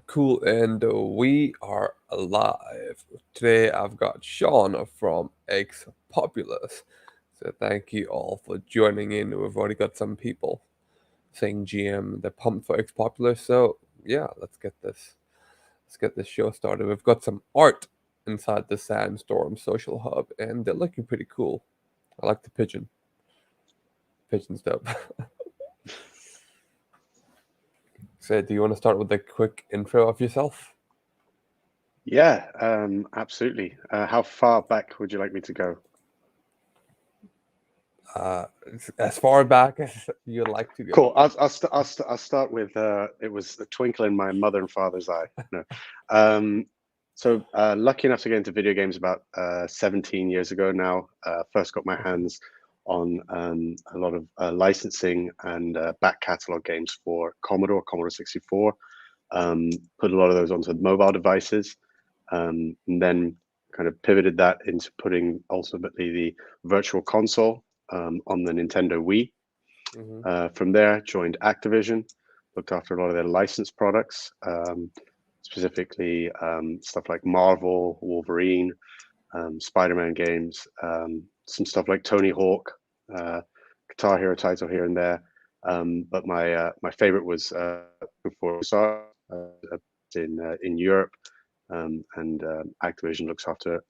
Cool, and we are alive. Today I've got Sean from Ex-Populus. So thank you all for joining in. We've already got some people saying GM, they're pumped for Ex-Populus. So yeah, let's get this show started. We've got some art inside the SandStorm social hub, and they're looking pretty cool. I like the pigeon stuff. So do you want to start with a quick intro of yourself? Yeah, absolutely. How far back would you like me to go? Uh, as far back as you'd like to go. Cool. I'll start with it was a twinkle in my mother and father's eye. No. Um, lucky enough to get into video games about 17 years ago now. First got my hands on a lot of licensing and back catalog games for Commodore 64. Put a lot of those onto mobile devices, and then kind of pivoted that into putting ultimately the virtual console on the Nintendo Wii. Hmm. From there, joined Activision, looked after a lot of their licensed products, specifically stuff like Marvel, Wolverine, Spider-Man games, some stuff like Tony Hawk, Guitar Hero title here and there. But my favorite was for in Europe, and Activision looks after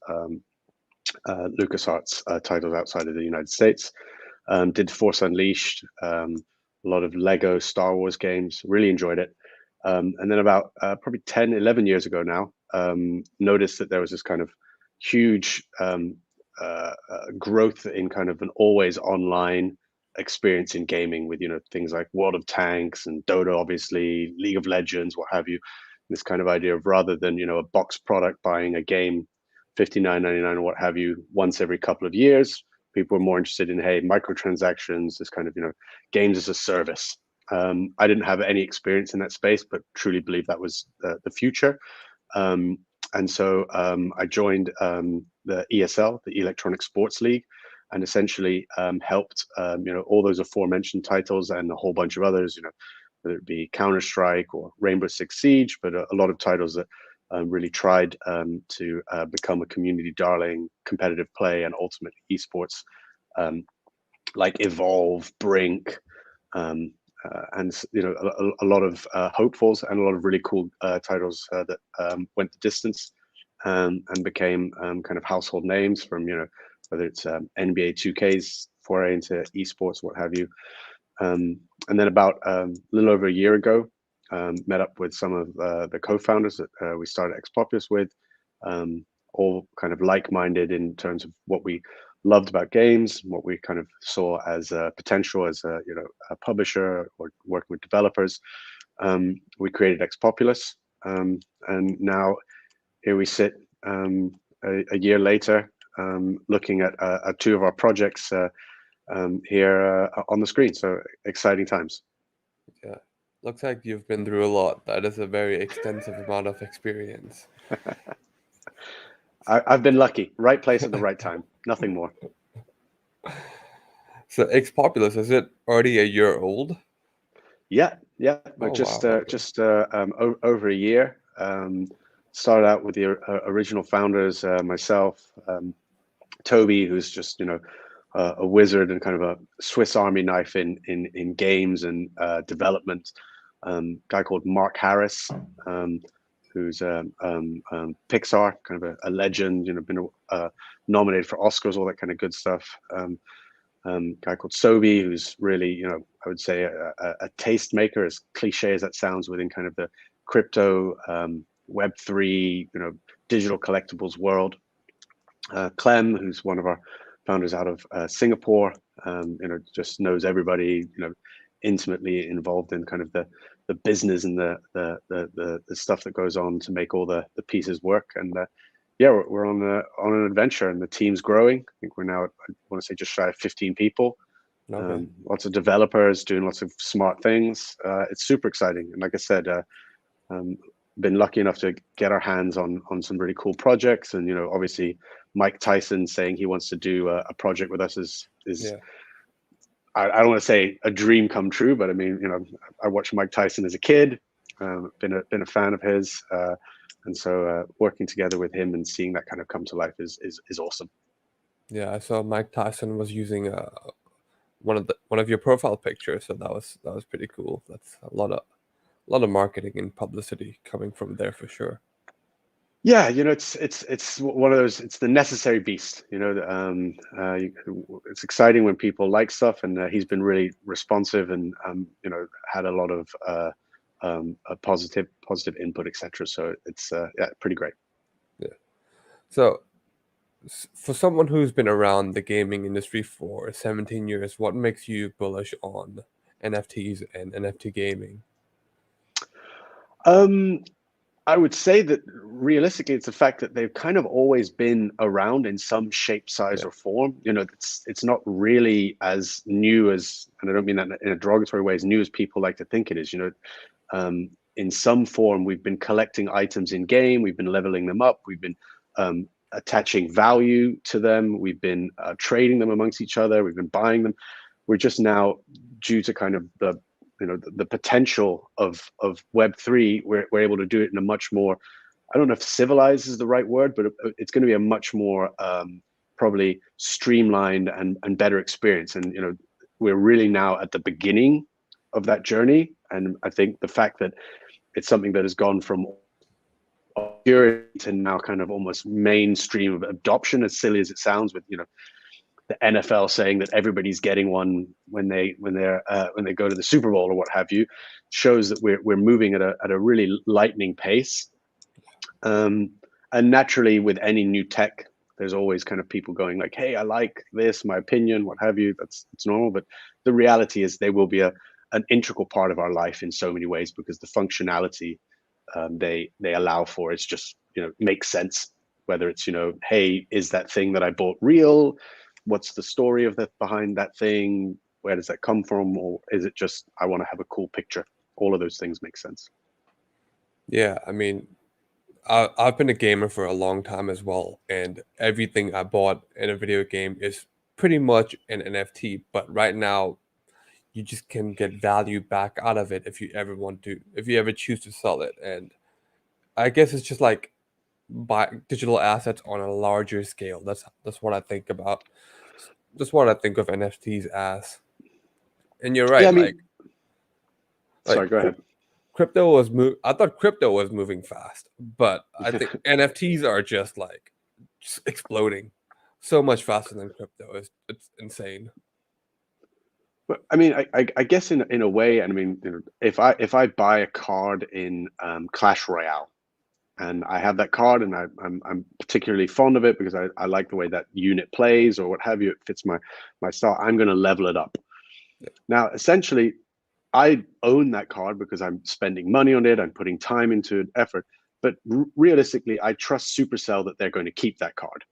LucasArts titles outside of the United States. Did Force Unleashed, a lot of Lego Star Wars games, really enjoyed it. And then about probably 10, 11 years ago now, noticed that there was this kind of huge growth in kind of an always online experience in gaming with, things like World of Tanks and Dota, obviously, League of Legends, what have you. This kind of idea of rather than, a box product buying a game 59.99 or what have you once every couple of years, people were more interested in, hey, microtransactions, this kind of, games as a service. I didn't have any experience in that space, but truly believe that was the future. Um, and so I joined the ESL, the Electronic Sports League, and essentially helped, all those aforementioned titles and a whole bunch of others, whether it be Counter-Strike or Rainbow Six Siege, but a lot of titles that really tried to become a community darling, competitive play, and ultimately esports, um, like Evolve, Brink, and a lot of hopefuls and a lot of really cool titles that went the distance, and became kind of household names from whether it's NBA 2K's foray into esports, what have you. And then about a little over a year ago, met up with some of the co-founders that we started Ex-Populus with, all kind of like-minded in terms of what we loved about games, what we kind of saw as a potential as a publisher or working with developers. We created Ex-Populus, and now here we sit a year later, looking at two of our projects here on the screen. So exciting times. Yeah. Looks like you've been through a lot. That is a very extensive amount of experience. I've been lucky. Right place at the right time. Nothing more. So Ex-Populus, is it already a year old? Yeah. We're Oh wow, okay. just over a year. Started out with the original founders, myself, Toby, who's just a wizard and kind of a Swiss Army knife in games and development. Guy called Mark Harris, who's Pixar, kind of a legend. Been nominated for Oscars, all that kind of good stuff. Guy called Sobi, who's really, I would say a tastemaker, as cliche as that sounds, within kind of the crypto, Web3, digital collectibles world. Clem, who's one of our founders out of Singapore, just knows everybody, intimately involved in kind of the business and the stuff that goes on to make all the pieces work. And yeah, we're on an adventure, and the team's growing. I think we're now, I want to say, just shy of 15 people. Okay. Lots of developers doing lots of smart things. It's super exciting, and like I said, um, been lucky enough to get our hands on some really cool projects. And obviously, Mike Tyson saying he wants to do a project with us is Yeah. I don't want to say a dream come true, but I mean, I watched Mike Tyson as a kid. been a fan of his, and so working together with him and seeing that kind of come to life is awesome. Yeah, I saw Mike Tyson was using one of your profile pictures, so that was pretty cool. That's a lot of marketing and publicity coming from there for sure. Yeah, it's one of those. It's the necessary beast. It's exciting when people like stuff, and he's been really responsive and had a lot of a positive input, etc. So it's yeah, pretty great. Yeah. So for someone who's been around the gaming industry for 17 years, what makes you bullish on NFTs and NFT gaming? Um, I would say that realistically, it's the fact that they've kind of always been around in some shape, size, Yeah. or form. It's not really as new as, and I don't mean that in a derogatory way, as new as people like to think it is. In some form, we've been collecting items in game, we've been leveling them up, we've been attaching value to them, we've been trading them amongst each other, we've been buying them. We're just now, due to kind of the potential of Web3, we're able to do it in a much more, I don't know if civilized is the right word, but it's going to be a much more probably streamlined and better experience. And we're really now at the beginning of that journey. And I think the fact that it's something that has gone from obscurity to now kind of almost mainstream of adoption, as silly as it sounds, with the NFL saying that everybody's getting one when they go to the Super Bowl or what have you, shows that we're moving at a really lightning pace. Um, and naturally, with any new tech, there's always kind of people going like, "Hey, I like this, my opinion, what have you." It's normal, but the reality is they will be an integral part of our life in so many ways because the functionality they allow for it's just makes sense. Whether it's hey, is that thing that I bought real? What's the story of that behind that thing? Where does that come from? Or is it just I want to have a cool picture? All of those things make sense. Yeah, I mean, I've been a gamer for a long time as well, and everything I bought in a video game is pretty much an NFT. But right now, you just can get value back out of it if you ever choose to sell it. And I guess it's just like buy digital assets on a larger scale. That's what I think about. That's what I think of NFTs as. And you're Yeah, right, I mean, like sorry, go ahead. I thought crypto was moving fast, but I think NFTs are just exploding so much faster than crypto. It's insane. But I mean, I guess in a way, and I mean, if I buy a card in Clash Royale, and I have that card, and I'm particularly fond of it because I like the way that unit plays or what have you. It fits my style. I'm going to level it up. Yeah, Now, essentially, I own that card because I'm spending money on it. I'm putting time into it, effort. But realistically, I trust Supercell that they're going to keep that card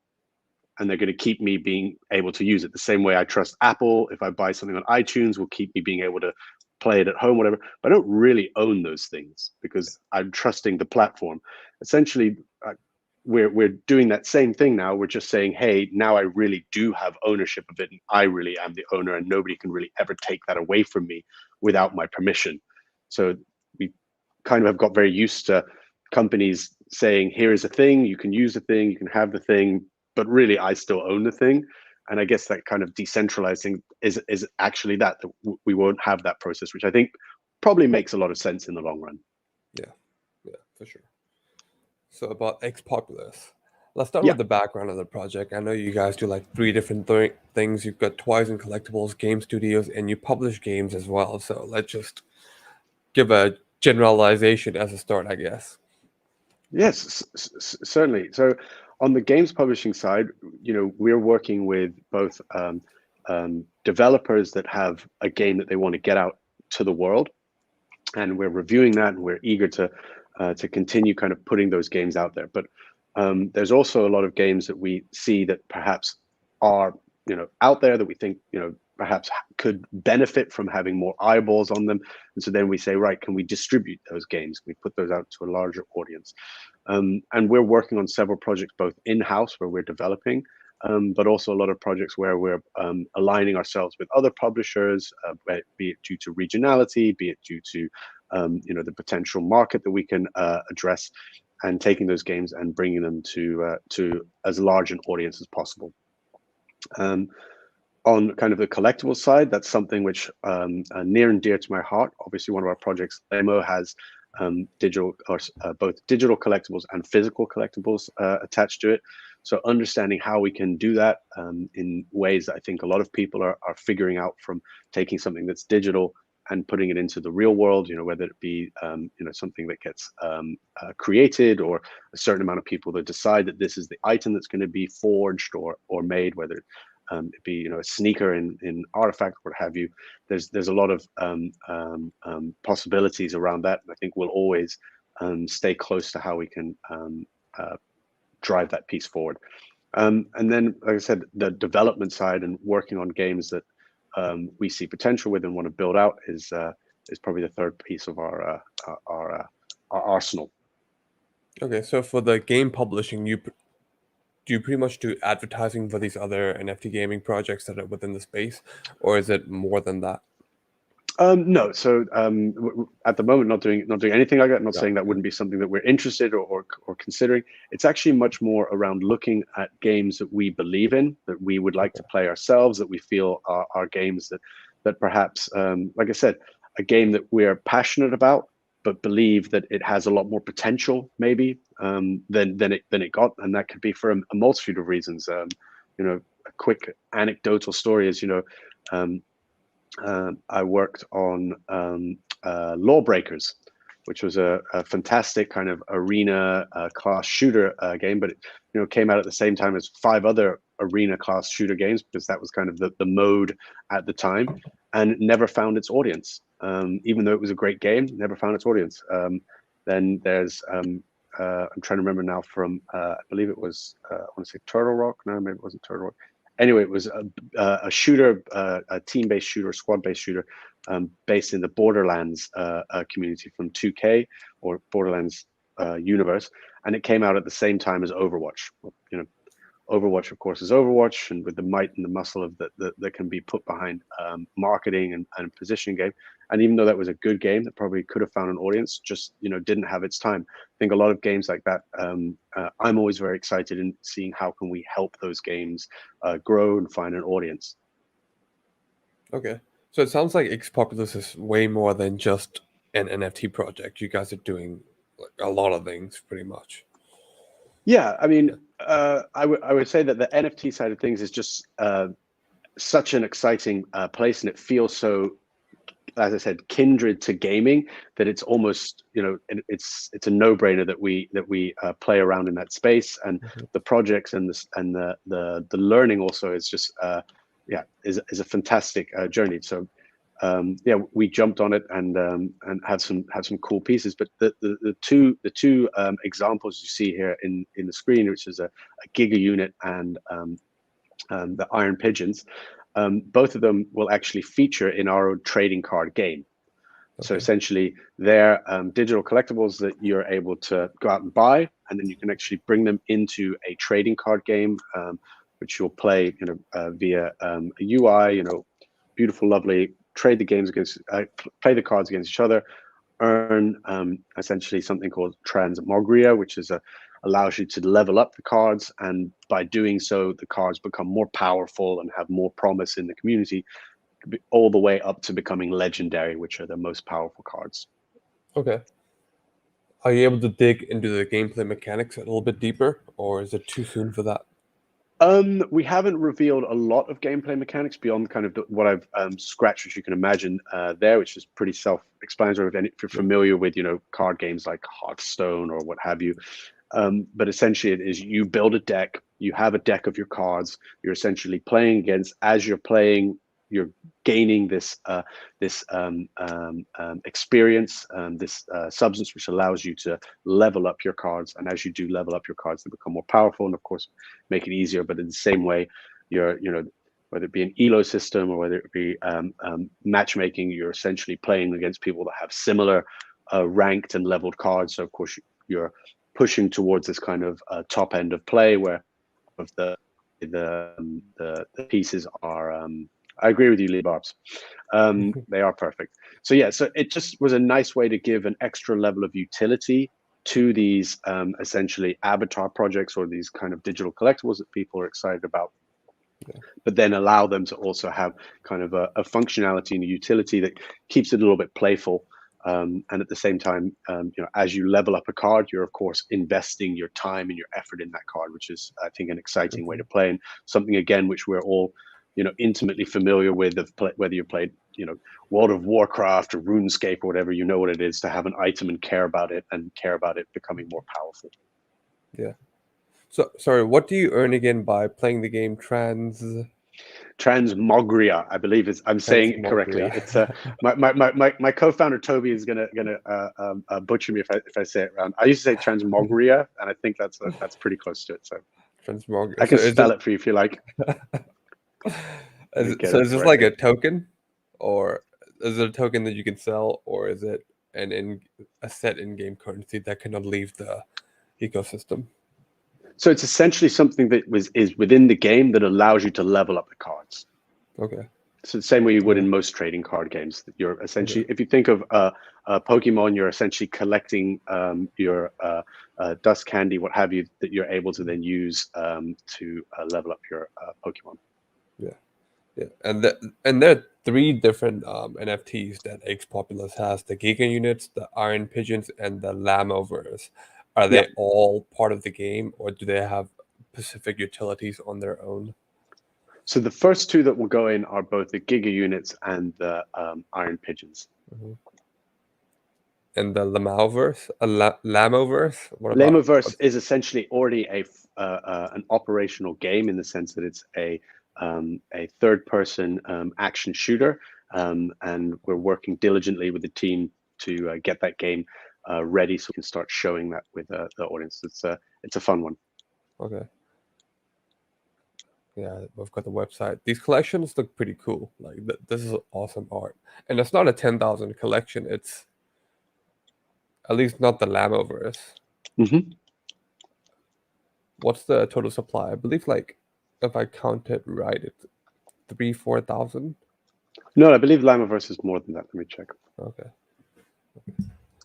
and they're going to keep me being able to use it the same way I trust Apple. If I buy something on iTunes, will keep me being able to play it at home, whatever. But I don't really own those things because I'm trusting the platform. Essentially, we're doing that same thing now. We're just saying, hey, now I really do have ownership of it, and I really am the owner, and nobody can really ever take that away from me without my permission. So we kind of have got very used to companies saying, here is a thing, you can use the thing, you can have the thing, but really I still own the thing. And I guess that kind of decentralizing is actually that we won't have that process, which I think probably makes a lot of sense in the long run. yeah, yeah, for sure. So about Ex-Populus. Let's start Yeah. with the background of the project. I know you guys do like three different things. You've got toys and collectibles, game studios, and you publish games as well. So let's just give a generalization as a start, I guess. Yes, certainly. So on the games publishing side, we're working with both developers that have a game that they want to get out to the world, and we're reviewing that, and we're eager to continue kind of putting those games out there. But there's also a lot of games that we see that perhaps are out there that we think perhaps could benefit from having more eyeballs on them, and so then we say, right, can we distribute those games? Can we put those out to a larger audience? And we're working on several projects both in-house where we're developing, but also a lot of projects where we're aligning ourselves with other publishers, be it due to regionality, be it due to the potential market that we can address, and taking those games and bringing them to as large an audience as possible. On kind of the collectible side, that's something which near and dear to my heart. Obviously, one of our projects, Lemo, has digital or both digital collectibles and physical collectibles attached to it. So understanding how we can do that in ways that I think a lot of people are figuring out, from taking something that's digital and putting it into the real world, whether it be something that gets created, or a certain amount of people that decide that this is the item that's going to be forged or made, whether it be a sneaker in Artifact, what have you. There's a lot of possibilities around that, and I think we'll always stay close to how we can drive that piece forward. And then, like I said, the development side and working on games that we see potential with and want to build out is probably the third piece of our arsenal. Okay, so for the game publishing, do you pretty much do advertising for these other NFT gaming projects that are within the space, or is it more than that? No, so at the moment, not doing anything like that. Not Yeah. saying that wouldn't be something that we're interested or considering. It's actually much more around looking at games that we believe in, that we would like to play ourselves, that we feel are games that perhaps, like I said, a game that we're passionate about, but believe that it has a lot more potential, maybe than it got, and that could be for a multitude of reasons. A quick anecdotal story is, I worked on Lawbreakers, which was a fantastic kind of arena class shooter game, but it came out at the same time as 5 other arena class shooter games, because that was kind of the mode at the time, and it never found its audience. Even though it was a great game, never found its audience. Then there's I'm trying to remember now from I believe it was I want to say Turtle Rock. No, maybe it wasn't Turtle Rock. Anyway, it was a shooter, a team-based shooter, squad-based shooter, based in the Borderlands community from 2K, or Borderlands universe, and it came out at the same time as Overwatch. Overwatch, of course, is Overwatch, and with the might and the muscle of that can be put behind marketing and positioning game. And even though that was a good game that probably could have found an audience, just didn't have its time. I think a lot of games like that, I'm always very excited in seeing how can we help those games grow and find an audience. Okay, so it sounds like Ex-Populus is way more than just an NFT project. You guys are doing like a lot of things, pretty much. Yeah, I mean, I would say that the NFT side of things is just such an exciting place, and it feels so, as I said, kindred to gaming, that it's almost it's a no-brainer that we play around in that space, and the projects and the learning also is just is a fantastic journey. So we jumped on it and have some cool pieces. But the two examples you see here in the screen, which is a Giga unit and the Iron Pigeons, both of them will actually feature in our trading card game. Okay. So essentially, they're digital collectibles that you're able to go out and buy, and then you can actually bring them into a trading card game, which you'll play via a UI. Beautiful, lovely. Trade the games against, play the cards against each other, earn essentially something called transmogria, which is allows you to level up the cards, and by doing so, the cards become more powerful and have more promise in the community, all the way up to becoming legendary, which are the most powerful cards. Okay. Are you able to dig into the gameplay mechanics a little bit deeper, or is it too soon for that? We haven't revealed a lot of gameplay mechanics beyond kind of what I've scratched, which you can imagine there, which is pretty self-explanatory if you're familiar with card games like Hearthstone or what have you. But essentially, it is you build a deck, you have a deck of your cards, you're essentially playing against. As you're playing, you're gaining this experience, this substance, which allows you to level up your cards. And as you do level up your cards, they become more powerful, and of course, make it easier. But in the same way, you're whether it be an elo system or whether it be matchmaking, you're essentially playing against people that have similar ranked and leveled cards. So of course, you're pushing towards this kind of top end of play, where of the pieces are I agree with you, Lee Barbs. They are perfect. So yeah, so it just was a nice way to give an extra level of utility to these essentially avatar projects or these kind of digital collectibles that people are excited about, Yeah. but then allow them to also have kind of a functionality and a utility that keeps it a little bit playful. And at the same time, as you level up a card, you're of course investing your time and your effort in that card, which is, I think, an exciting way Mhm. to play, and something again which we're all, intimately familiar with. Whether you played, World of Warcraft or RuneScape or whatever, you know what it is to have an item and care about it becoming more powerful. Yeah. So sorry, what do you earn again by playing the game Transmogria, I believe is, I'm saying it correctly. Transmogria? It's my co-founder Toby is gonna butcher me if I say it wrong. I used to say Transmogria, and I think that's pretty close to it. So I Transmogria. can So is it spell it for you if you like. Let me get so it is this like correctly. a token, or is it a token that you can sell, or is it a set in-game currency that cannot leave the ecosystem? So it's essentially something that is within the game that allows you to level up the cards. Okay. So the same way you would Yeah. in most trading card games, that you're Okay. essentially, if you think of Pokemon, you're essentially collecting your dust candy, what have you, that you're able to then use to level up your Pokemon. Yeah. Yeah. And there are three different NFTs that Ex-Populus has: the Giga Units, the Iron Pigeons, and the Lamovers. Are Yeah. they all part of the game, or do they have specific utilities on their own? So the first two that will go in are both the Giga Units and the Iron Pigeons. Mhm. And the Lamovers, Lamovers. What about Lamoverse what's is essentially already an operational game in the sense that it's a third-person action shooter, and we're working diligently with the team to get that game ready so we can start showing that with the audience. It's a fun one. okay? Yeah, we've got the website. These collections look pretty cool. Like this is awesome art, and it's not a 10,000 collection. It's at least not the Lamovers. Hmm. What's the total supply? I believe like if I count it right, it's 3-4,000. No, I believe Lamoverse is more than that. Let me check. Okay.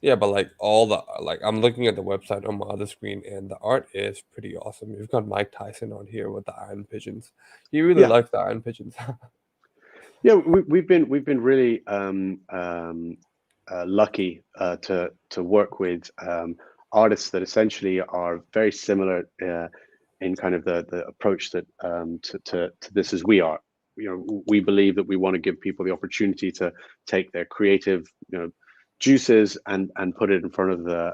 Yeah, but like all the like I'm looking at the website on my other screen, and the art is pretty awesome. You've got Mike Tyson on here with the Iron Pigeons. He really Yeah, likes the Iron Pigeons. yeah, we've been really lucky to work with artists that essentially are very similar in kind of the approach that to this as we are. We believe that we want to give people the opportunity to take their creative, juices and put it in front of the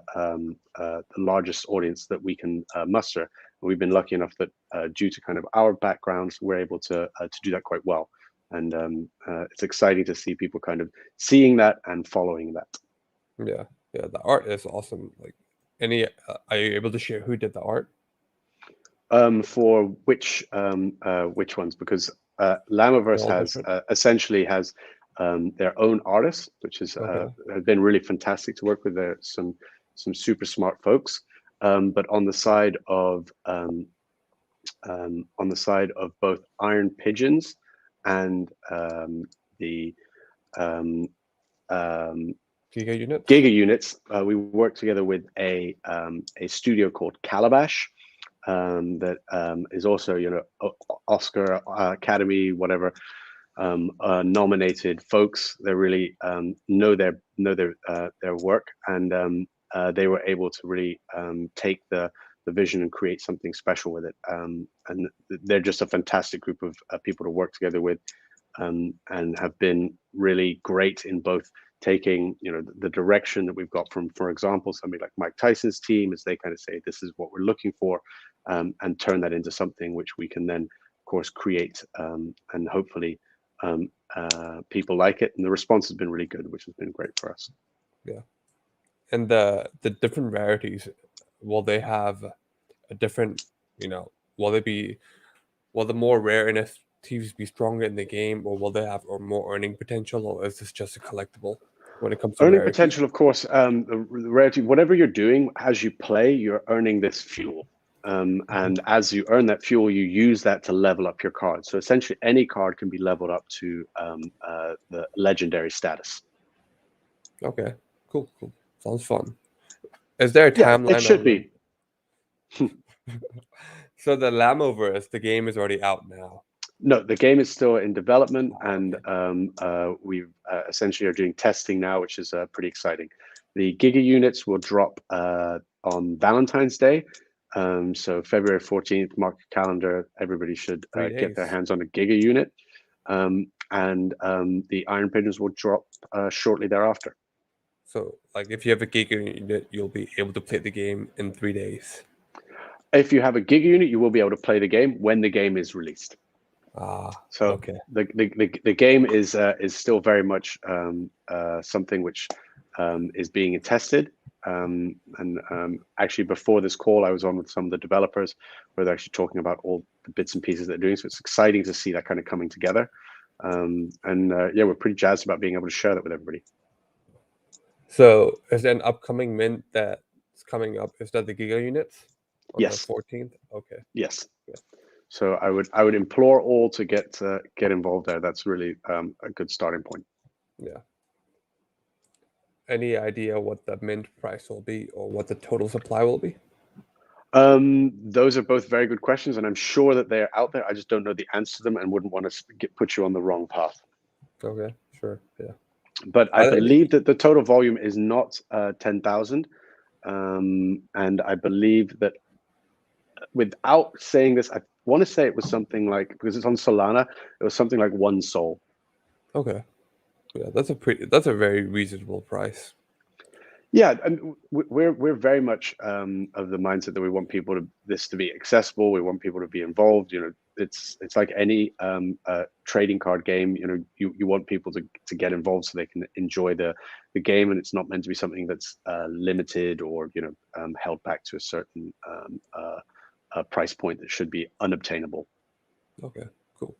largest audience that we can muster. And we've been lucky enough that due to kind of our backgrounds, we're able to do that quite well. And it's exciting to see people kind of seeing that and following that. Yeah, yeah, the art is awesome. Like, are you able to share who did the art? For which ones? Because They're Lamaverse all has different. essentially has their own artists, which is Okay, have been really fantastic to work with. There some super smart folks, but on the side of both Iron Pigeons and the um, um, Giga units. Giga Units, we work together with a studio called Calabash, that is also, Oscar Academy, whatever, nominated folks. They really know their work, and they were able to really take the vision and create something special with it. And they're just a fantastic group of people to work together with, and have been really great in both taking, the direction that we've got from, for example, somebody like Mike Tyson's team, as they kind of say, this is what we're looking for, and turn that into something which we can then, of course, create, and hopefully people like it. And the response has been really good, which has been great for us. Yeah, and the different rarities. Will they have a different? Will they be? Will the more rare NFTs be stronger in the game, or will they have or more earning potential, or is this just a collectible when it comes to Earning rarity? potential, of course, the rarity, whatever you're doing as you play, you're earning this fuel. And as you earn that fuel, you use that to level up your card. So essentially, any card can be leveled up to the legendary status. Okay, cool. Sounds fun. Is there a Yeah, it timeline should on when? be. So the Lamoverse, the game is already out now. No, the game is still in development, Ah, and okay. we essentially are doing testing now, which is pretty exciting. The Giga units will drop on Valentine's Day. So February 14th, mark your calendar. Everybody should Three get their days. hands on a Giga unit. And the Iron Pigeons will drop shortly thereafter. So, like, if you have a Giga unit, you'll be able to play the game in 3 days. If you have a Giga unit, you will be able to play the game when the game is released. Ah, So okay. the game is still very much something which is being tested. And actually, before this call, I was on with some of the developers where they're actually talking about all the bits and pieces they're doing. So it's exciting to see that kind of coming together. And yeah, we're pretty jazzed about being able to share that with everybody. So, is there an upcoming mint that's coming up? Is that the Giga units on the Yes, 14th? Okay. yes. Yeah. So I would implore all to get involved there. That's really a good starting point. Yeah. Any idea what the mint price will be or what the total supply will be? Those are both very good questions, and I'm sure that they're out there. I just don't know the answer to them and wouldn't want to put you on the wrong path. Okay, sure. Yeah. But I Are there any? believe that the total volume is not 10,000. And I believe that without saying this, I want to say it was something like, because it's on Solana, it was something like 1 Sol. Okay. Yeah, that's a very reasonable price. Yeah, and we're very much of the mindset that we want this to be accessible. We want people to be involved. It's like any trading card game. You want people to get involved so they can enjoy the game, and it's not meant to be something that's limited or held back to a certain price point that should be unobtainable. Okay, cool.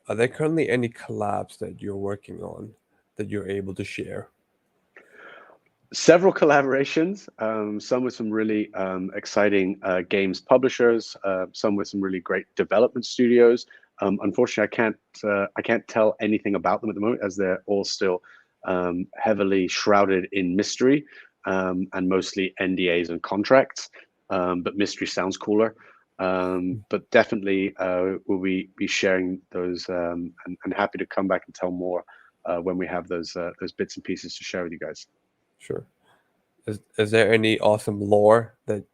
Are there currently any collabs that you're working on that you're able to share? Several collaborations, some with some really exciting games publishers, some with some really great development studios. Unfortunately, I can't tell anything about them at the moment, as they're all still heavily shrouded in mystery, and mostly NDAs and contracts. But mystery sounds cooler. But definitely, we'll be sharing those, and happy to come back and tell more when we have those bits and pieces to share with you guys. Sure. Is there any awesome lore that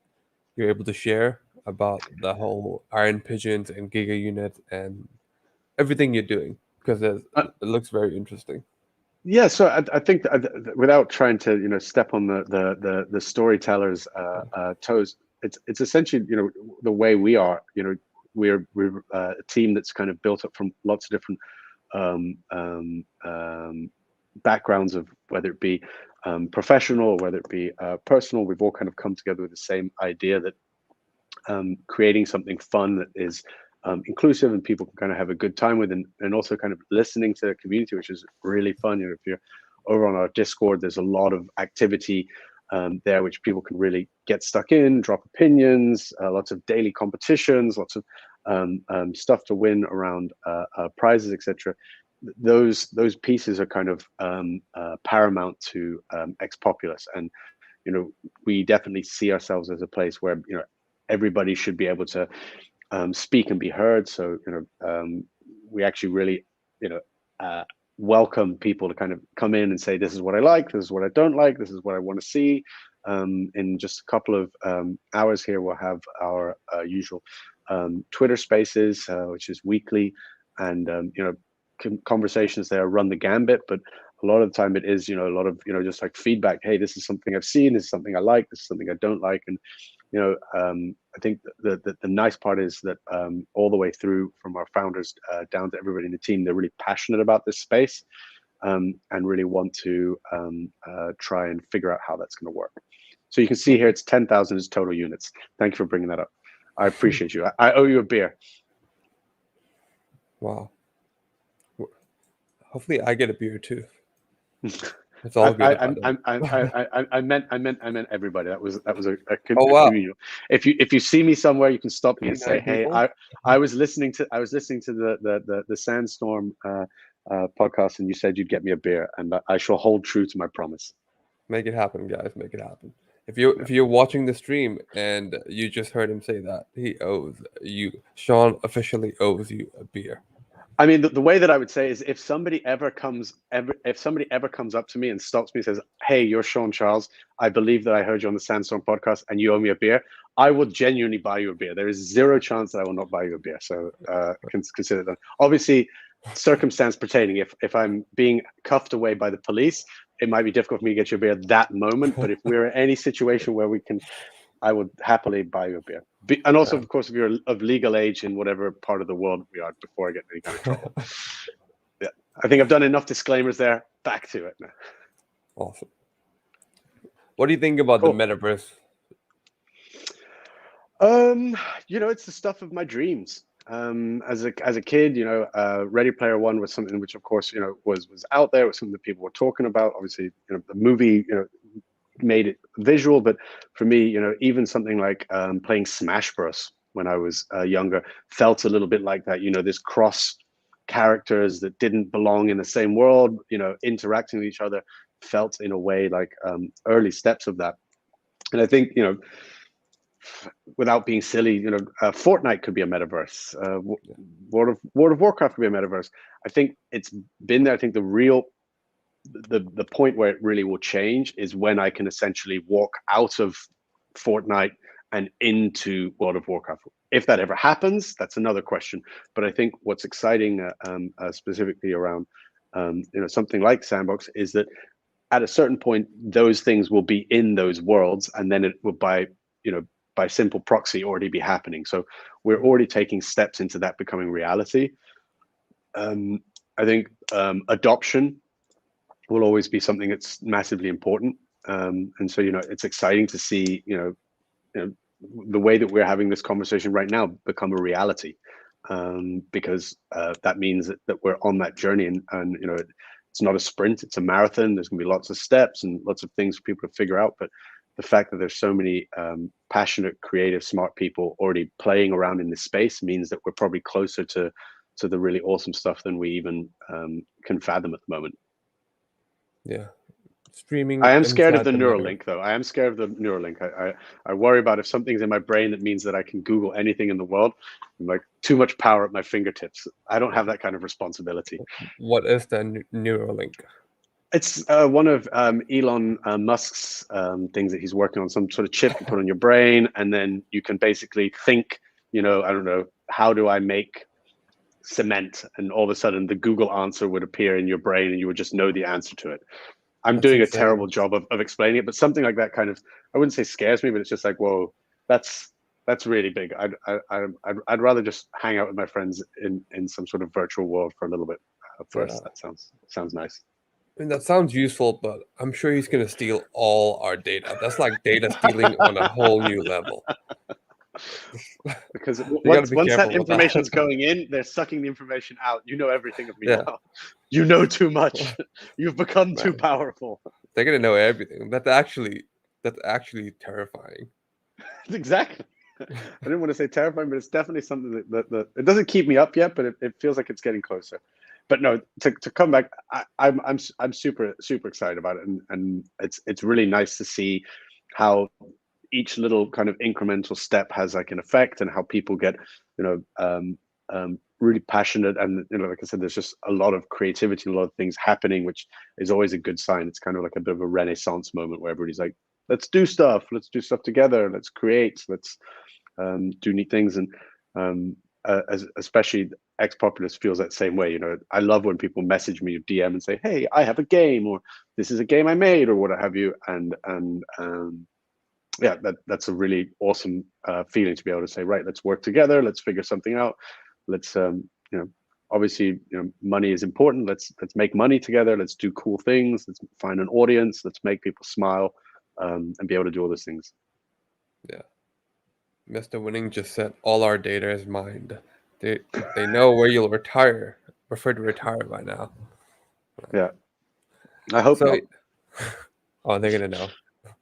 you're able to share about the whole Iron Pigeons and Giga Unit and everything you're doing? Because Uh, it looks very interesting. Yeah, so I think that without trying to step on the storyteller's toes, it's essentially the way we are. We're a team that's kind of built up from lots of different um, um, um, backgrounds, of whether it be professional or whether it be personal. We've all kind of come together with the same idea that creating something fun that is inclusive and people can kind of have a good time with, and also kind of listening to the community, which is really fun. If you're over on our Discord, there's a lot of activity there which people can really get stuck in, drop opinions, lots of daily competitions, lots of stuff to win around prizes, etc. Those pieces are kind of paramount to Ex-Populus, and we definitely see ourselves as a place where everybody should be able to speak and be heard. So we actually really you know uh, welcome people to kind of come in and say, this is what I like, this is what I don't like, this is what I want to see. In just a couple of hours here, we'll have our usual Twitter Spaces, which is weekly, and conversations there run the gambit, but a lot of the time it is a lot of just like feedback. Hey, this is something I've seen, this is something I like, this is something I don't like. And I think the nice part is that all the way through, from our founders down to everybody in the team, they're really passionate about this space, and really want to try and figure out how that's going to work. So you can see here Okay. it's 10,000 is total units. Thank you for bringing that up. I appreciate you. I owe you a beer. Wow. Hopefully, I get a beer too. It's all good if I don't. I meant everybody. That was Oh a wow. communal. If you see me somewhere, you can stop me and say, 29 "Hey, people. I was listening to the Sandstorm podcast, and you said you'd get me a beer, and I shall hold true to my promise." Make it happen, guys. Make it happen. If you're watching the stream and you just heard him say that, he owes you. Sean officially owes you a beer. I mean, the way that I would say is if somebody ever comes up to me and stops me and says, "Hey, you're Sean Charles. I believe that I heard you on the Sandstorm podcast and you owe me a beer," I will genuinely buy you a beer. There is zero chance that I will not buy you a beer. So consider that. Obviously, circumstance pertaining. If I'm being cuffed away by the police, it might be difficult for me to get you a beer at that moment. But if we're in any situation where we can, I would happily buy you a beer. And also, of course, if you're of legal age in whatever part of the world we are, before I get in any kind of trouble. Yeah, I think I've done enough disclaimers there. Back to it now. Awesome. What do you think about the Cool. metaverse? It's the stuff of my dreams. As a kid, Ready Player One was something which, of course, was out there. It was something that people were talking about. Obviously, the movie, made it visual, but for me, even something like playing Smash Bros. When I was younger felt a little bit like that. This cross characters that didn't belong in the same world, interacting with each other, felt in a way like early steps of that. And I think, without being silly, Fortnite could be a metaverse. World of Warcraft could be a metaverse. I think it's been there. I think the point where it really will change is when I can essentially walk out of Fortnite and into World of Warcraft. If that ever happens, that's another question. But I think what's exciting, specifically around something like Sandbox, is that at a certain point, those things will be in those worlds, and then it will by simple proxy already be happening. So we're already taking steps into that becoming reality. I think adoption will always be something that's massively important. And so, it's exciting to see, the way that we're having this conversation right now become a reality, because that means that we're on that journey, and it's not a sprint, it's a marathon. There's going to be lots of steps and lots of things for people to figure out. But the fact that there's so many passionate, creative, smart people already playing around in this space means that we're probably closer to the really awesome stuff than we even can fathom at the moment. Yeah. Streaming I am scared of inside the the metaverse. Neuralink, though. I am scared of the Neuralink. I worry about if something's in my brain that means that I can Google anything in the world. I'm like, too much power at my fingertips. I don't have that kind of responsibility. What is the Neuralink? It's one of Elon Musk's things that he's working on, some sort of chip you put on your brain, and then you can basically think, I don't know, how do I make cement? And all of a sudden the Google answer would appear in your brain and you would just know the answer to it. I'm That's doing a insane. terrible job of explaining it, but something like that kind of, I wouldn't say scares me, but it's just like, whoa, that's really big. I'd rather just hang out with my friends in some sort of virtual world for a little bit Yeah. first. That sounds nice. I mean, that sounds useful, but I'm sure he's gonna steal all our data. That's like data stealing on a whole new level. Because You gotta be once that careful with information's that. going in, they're sucking the information out. You know everything of me Yeah, now. You know too much. You've become too man. powerful. They're gonna know everything. That's actually terrifying. Exactly. I didn't want to say terrifying, but it's definitely something that it doesn't keep me up yet, but it feels like it's getting closer. But no, to come back, I'm super excited about it, and it's really nice to see how each little kind of incremental step has like an effect, and how people get really passionate, and like I said, there's just a lot of creativity and a lot of things happening, which is always a good sign. It's kind of like a bit of a renaissance moment where everybody's like, let's do stuff together, let's create, let's do neat things. And especially Ex-Populus feels that same way. I love when people message me, DM, and say, hey, I have a game, or this is a game I made, or what have you. And yeah, that's a really awesome feeling to be able to say, right, let's work together, let's figure something out, let's obviously, money is important, let's make money together, let's do cool things, let's find an audience, let's make people smile, and be able to do all those things. Yeah. Mr. Winning just said all our data is mined. They know where you'll prefer to retire by now. Yeah, I hope So not. Oh, they're gonna know.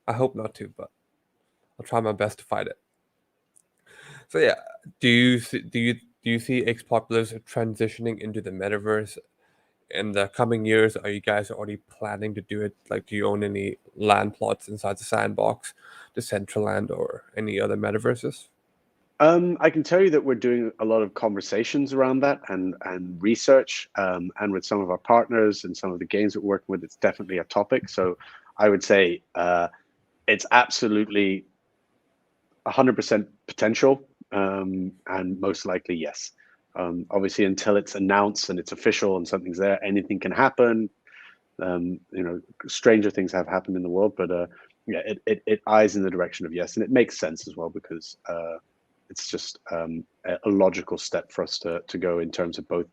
I hope not to, but I'll try my best to fight it. So yeah, do you see Ex-Populus transitioning into the metaverse in the coming years? Are you guys already planning to do it? Like, do you own any land plots inside the Sandbox, the Central Land, or any other metaverses? I can tell you that we're doing a lot of conversations around that and research, and with some of our partners and some of the games that we're working with, it's definitely a topic. So I would say it's absolutely 100% potential, and most likely yes. Obviously, until it's announced and it's official and something's there, anything can happen. Stranger things have happened in the world, but yeah, it eyes in the direction of yes, and it makes sense as well because it's just a logical step for us to go in terms of both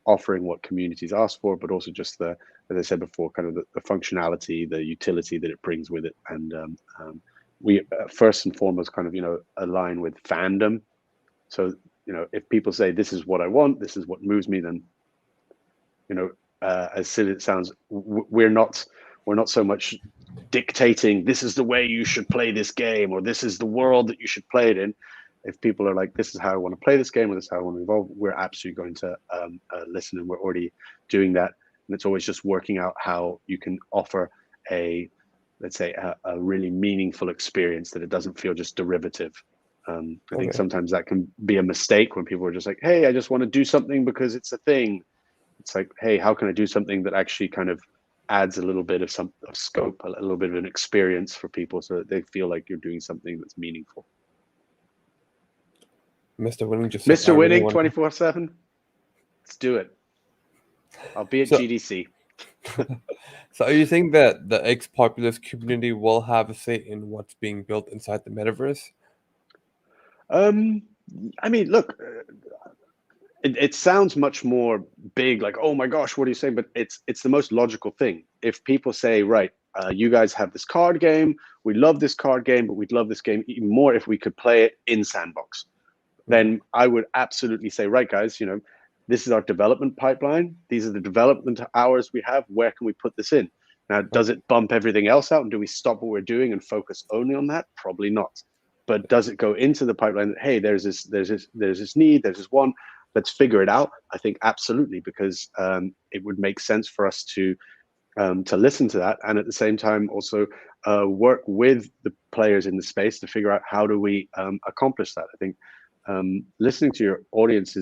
offering what communities ask for, but also just the, as I said before, kind of the functionality, the utility that it brings with it, and we first and foremost kind of align with fandom. So if people say this is what I want, this is what moves me, then as silly as it sounds, we're not so much dictating this is the way you should play this game or this is the world that you should play it in. If people are like, this is how I want to play this game or this is how I want to evolve, we're absolutely going to listen, and we're already doing that. And it's always just working out how you can offer let's say a really meaningful experience that it doesn't feel just derivative. I think Okay. sometimes that can be a mistake when people are just like, hey, I just want to do something because it's a thing. It's like, hey, how can I do something that actually kind of adds a little bit of scope, a little bit of an experience for people so that they feel like you're doing something that's meaningful. Mr. Winning just said, I Mr. really Winning want to. 24/7. Let's do it. I'll be at So, GDC. so are you think that the ex-populous community will have a say in what's being built inside the metaverse? Um, I mean, look, it sounds much more big, like, oh my gosh, what are you saying? But it's the most logical thing. If people say, right, you guys have this card game, we love this card game, but we'd love this game even more if we could play it in Sandbox, Mhm. then I would absolutely say, right, guys, this is our development pipeline. These are the development hours we have. Where can we put this in? Now, does Okay. it bump everything else out? And do we stop what we're doing and focus only on that? Probably not. But does it go into the pipeline that, hey, there's this need, there's this one, let's figure it out? I think absolutely, because it would make sense for us to listen to that, and at the same time also work with the players in the space to figure out how do we accomplish that. I think listening to your audience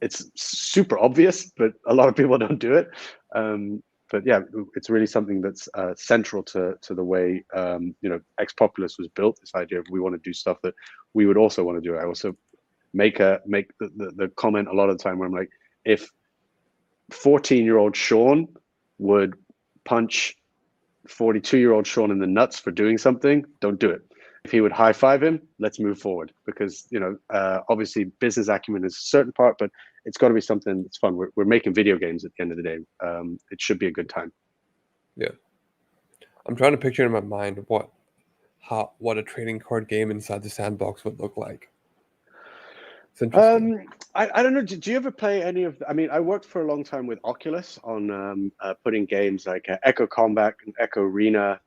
it's super obvious, but a lot of people don't do it. But yeah, it's really something that's central to the way Ex-Populus was built. This idea of we want to do stuff that we would also want to do. I also make the comment a lot of the time where I'm like, if 14-year-old Sean would punch 42-year-old Sean in the nuts for doing something, don't do it. If he would high five him, let's move forward, because obviously business acumen is a certain part, but it's got to be something that's fun. We're making video games at the end of the day. It should be a good time. Yeah. I'm trying to picture in my mind what a trading card game inside the Sandbox would look like. It's interesting. I don't know. Did you ever play any of? I mean, I worked for a long time with Oculus on putting games like Echo Combat and Echo Arena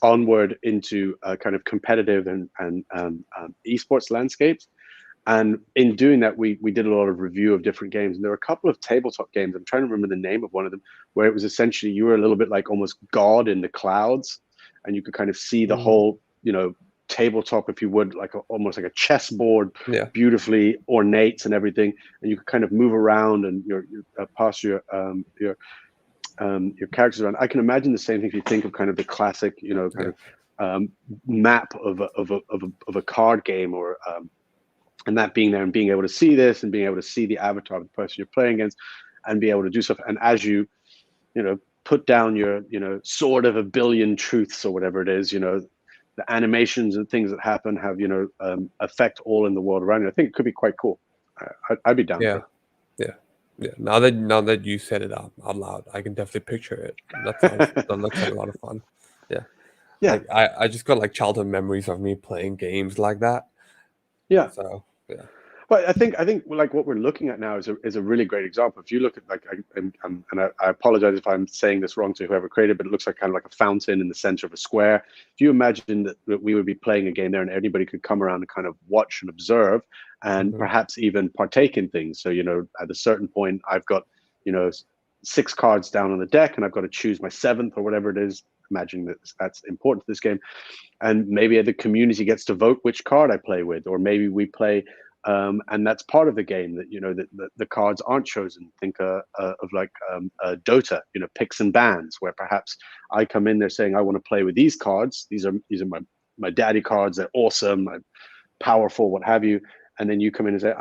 onward into kind of competitive and esports landscapes. And in doing that, we did a lot of review of different games. And there were a couple of tabletop games. I'm trying to remember the name of one of them, where it was essentially you were a little bit like almost God in the clouds, and you could kind of see the Mm, whole, tabletop, if you would, like almost like a chessboard, yeah. beautifully ornate and everything. And you could kind of move around and pass your characters around. I can imagine the same thing if you think of kind of the classic, kind Yeah. of map of a card game, or and that being there and being able to see this and being able to see the avatar of the person you're playing against and be able to do stuff. And as put down your sword of a billion truths or whatever it is, the animations and things that happen have affect all in the world around you. I think it could be quite cool. I'd be down for Yeah. it. Yeah. Yeah. Now that you said it out loud, I can definitely picture it. That looks like a lot of fun. Yeah. Yeah, Like I just got like childhood memories of me playing games like that. yeah. So yeah. But I think like what we're looking at now is a really great example. If you look at like I apologize if I'm saying this wrong to whoever created, but it looks like kind of like a fountain in the center of a square. If you imagine that we would be playing a game there and anybody could come around and kind of watch and observe and Hmm. perhaps even partake in things. So at a certain point, I've got you know 6 cards down on the deck and I've got to choose my seventh or whatever it is. Imagining that that's important to this game, and maybe the community gets to vote which card I play with, or maybe we play, and that's part of the game that the cards aren't chosen. Think of like Dota, picks and bans, where perhaps I come in there saying I want to play with these cards. These are my daddy cards. They're awesome, powerful, what have you. And then you come in and say,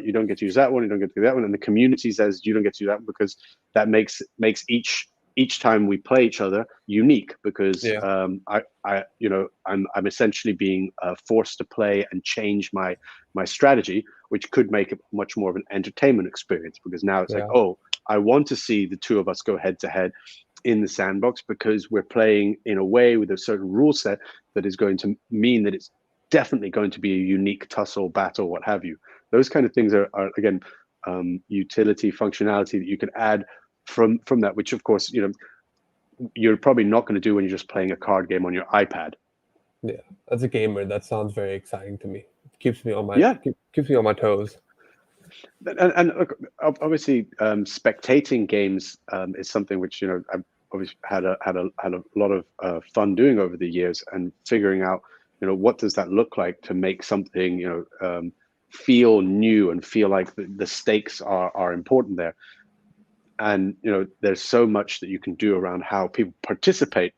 you don't get to use that one, you don't get to do that one, and the community says you don't get to do that one because that makes each time we play each other unique because Yeah, I'm essentially being forced to play and change my strategy, which could make it much more of an entertainment experience because now it's like, yeah, oh, I want to see the two of us go head to head in the sandbox because we're playing in a way with a certain rule set that is going to mean that it's definitely going to be a unique tussle, battle, what have you. Those kind of things are again utility, functionality that you can add from that, which of course you're probably not going to do when you're just playing a card game on your iPad. yeah. As a gamer, that sounds very exciting to me. It keeps me on my Yeah, keeps me on my toes. and look, obviously, spectating games is something which I've obviously had a lot of fun doing over the years and figuring out what does that look like to make something feel new and feel like the stakes are important there. And there's so much that you can do around how people participate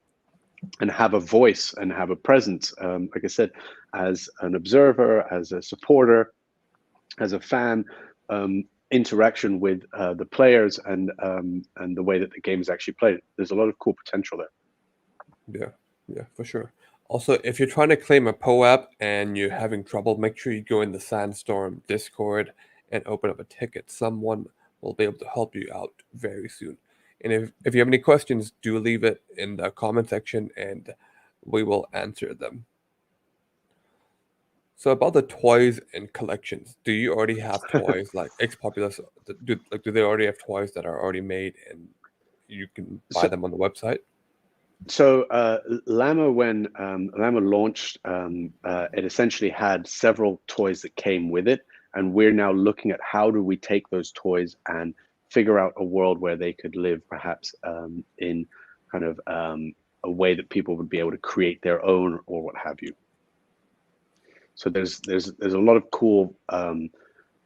and have a voice and have a presence. Like I said, as an observer, as a supporter, as a fan, interaction with the players and the way that the game is actually played. There's a lot of cool potential there. Yeah, yeah, for sure. Also, if you're trying to claim a POAP and you're having trouble, make sure you go in the SandStorm Discord and open up a ticket. Someone will be able to help you out very soon. And if you have any questions, do leave it in the comment section and we will answer them. So about the toys and collections, do you already have toys like Ex-Populus? Do they already have toys that are already made and you can buy So, them on the website? so Llama, when Llama launched, it essentially had several toys that came with it, and we're now looking at how do we take those toys and figure out a world where they could live, perhaps in kind of a way that people would be able to create their own or what have you. So there's a lot of cool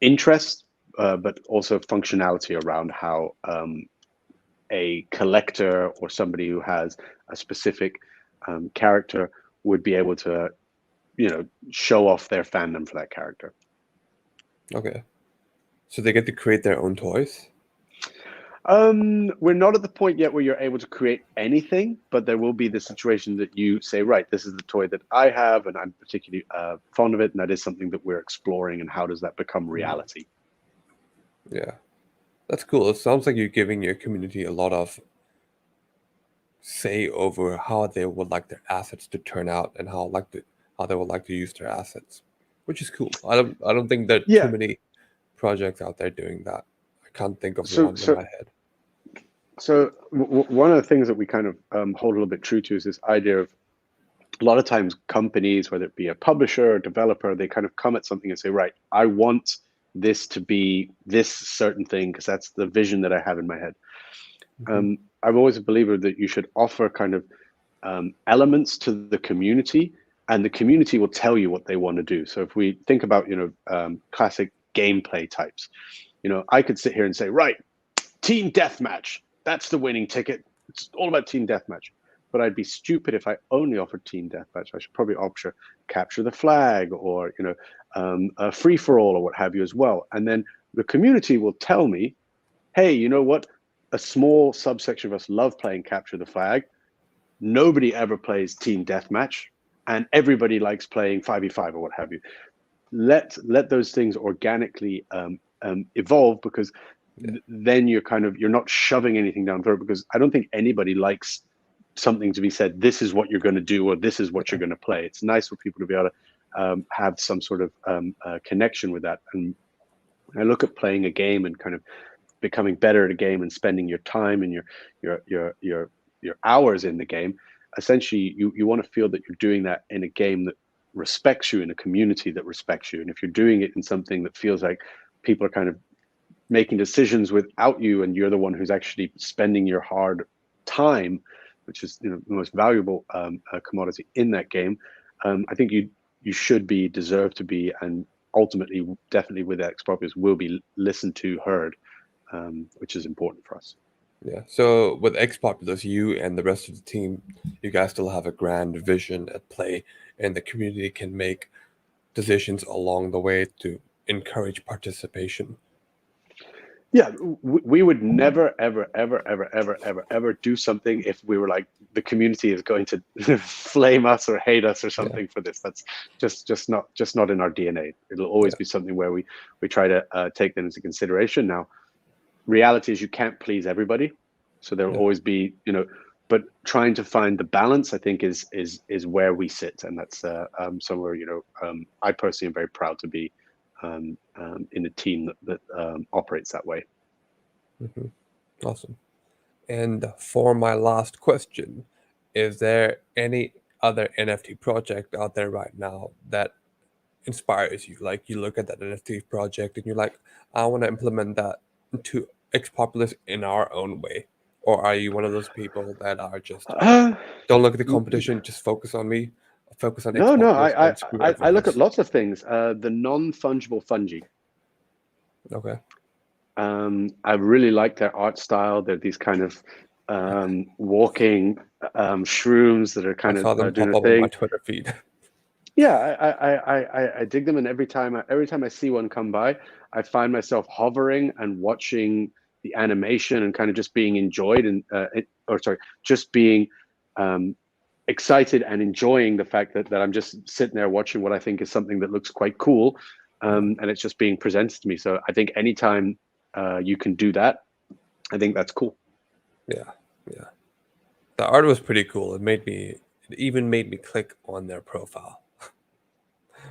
interest, but also functionality around how a collector or somebody who has a specific character would be able to, show off their fandom for that character. Okay. So they get to create their own toys? We're not at the point yet where you're able to create anything, but there will be the situation that you say, right, this is the toy that I have, and I'm particularly fond of it, and that is something that we're exploring, and how does that become Mm. reality? Yeah. That's cool. It sounds like you're giving your community a lot of say over how they would like their assets to turn out and how they would like to use their assets, which is cool. I don't think there are too Yeah. many projects out there doing that. I can't think of So one in so my head. one of the things that we kind of hold a little bit true to is this idea of a lot of times companies, whether it be a publisher or developer, they kind of come at something and say, right, I want this to be this certain thing because that's the vision that I have in my head. Hmm. I'm always a believer that you should offer kind of elements to the community, and the community will tell you what they want to do. So if we think about classic gameplay types, I could sit here and say, right, team deathmatch, that's the winning ticket. It's all about team deathmatch. But I'd be stupid if I only offered team deathmatch. I should probably offer capture the flag or a free for all or what have you as well. And then the community will tell me, hey, you know what? A small subsection of us love playing capture the flag. Nobody ever plays team deathmatch, and everybody likes playing 5v5 or what have you. Let those things organically evolve, because Yeah. then you're not shoving anything down throat, because I don't think anybody likes something to be said, this is what you're going to do or this is what you're Yeah. going to play. It's nice for people to be able to have some sort of connection with that. And I look at playing a game and kind of becoming better at a game and spending your time and your hours in the game. Essentially, you want to feel that you're doing that in a game that respects you, in a community that respects you. And if you're doing it in something that feels like people are kind of making decisions without you, and you're the one who's actually spending your hard time, which is the most valuable commodity in that game, I think you should be, deserve to be, and ultimately, definitely with Ex-Populus, will be listened to, heard, which is important for us. Yeah. So with Ex-Populus, you and the rest of the team, you guys still have a grand vision at play, and the community can make decisions along the way to encourage participation. Yeah, we would never, ever, ever, ever, ever, ever, ever do something if we were like, the community is going to flame us or hate us or Yeah. something for this. That's just not in our DNA. It'll always Yeah. be something where we try to take them into consideration. Now, reality is you can't please everybody, so there'll Yeah. always be, but trying to find the balance, I think, is where we sit, and that's somewhere I personally am very proud to be in a team that operates that way. Hmm. Awesome. And for my last question, is there any other NFT project out there right now that inspires you? Like you look at that NFT project and you're like, I want to implement that into Ex-Populus in our own way. Or are you one of those people that are just Uh, don't look at the competition, just focus on me, focus on no, no, Ex-Populus and screw I everyone look at else? lots of things. The non-fungible fungi. Okay. I really like their art style. They're these kind of walking shrooms that are I kind saw them of doing pop a up on my thing. Twitter feed. Yeah, I dig them, and every time I see one come by, I find myself hovering and watching the animation and kind of just being enjoyed and just being excited and enjoying the fact that I'm just sitting there watching what I think is something that looks quite cool, Yeah. and it's just being presented to me. So I think anytime you can do that, I think that's cool. Yeah. Yeah. The art was pretty cool. It even made me click on their profile,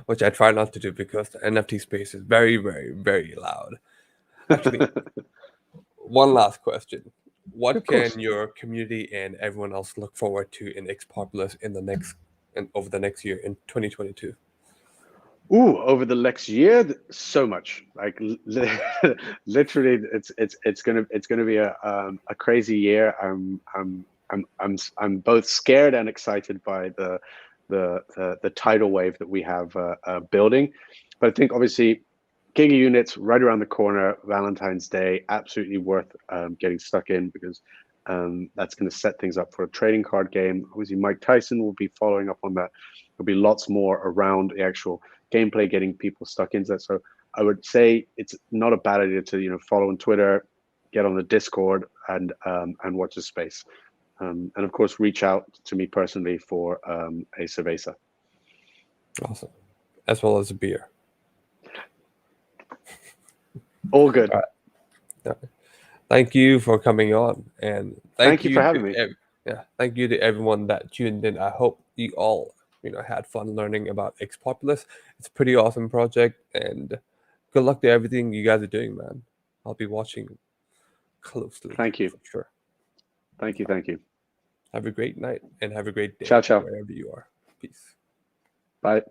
which I try not to do because the NFT space is very, very, very loud. Actually, one last question. What Of course. can your community and everyone else look forward to in X-Populus in the next and over the next year in 2022? Ooh, over the next year, so much. Like literally, it's gonna be a crazy year. I'm both scared and excited by the tidal wave that we have building. But I think obviously, Giga Units right around the corner. Valentine's Day, absolutely worth getting stuck in, because that's going to set things up for a trading card game. Obviously, Mike Tyson will be following up on that. There'll be lots more around the actual gameplay, getting people stuck into that. So I would say it's not a bad idea to follow on Twitter, get on the Discord, and watch the space, and of course reach out to me personally for a cerveza. Awesome. As well as a beer. All good. All right. Yeah. Thank you for coming on, and Thank you for having me. thank you to everyone that tuned in. I hope you all had fun learning about X-Populus. It's a pretty awesome project, and good luck to everything you guys are doing, man. I'll be watching closely Thank you. for sure. Thank you. Thank you. Have a great night and have a great Ciao, day ciao. wherever you are. Peace. Bye.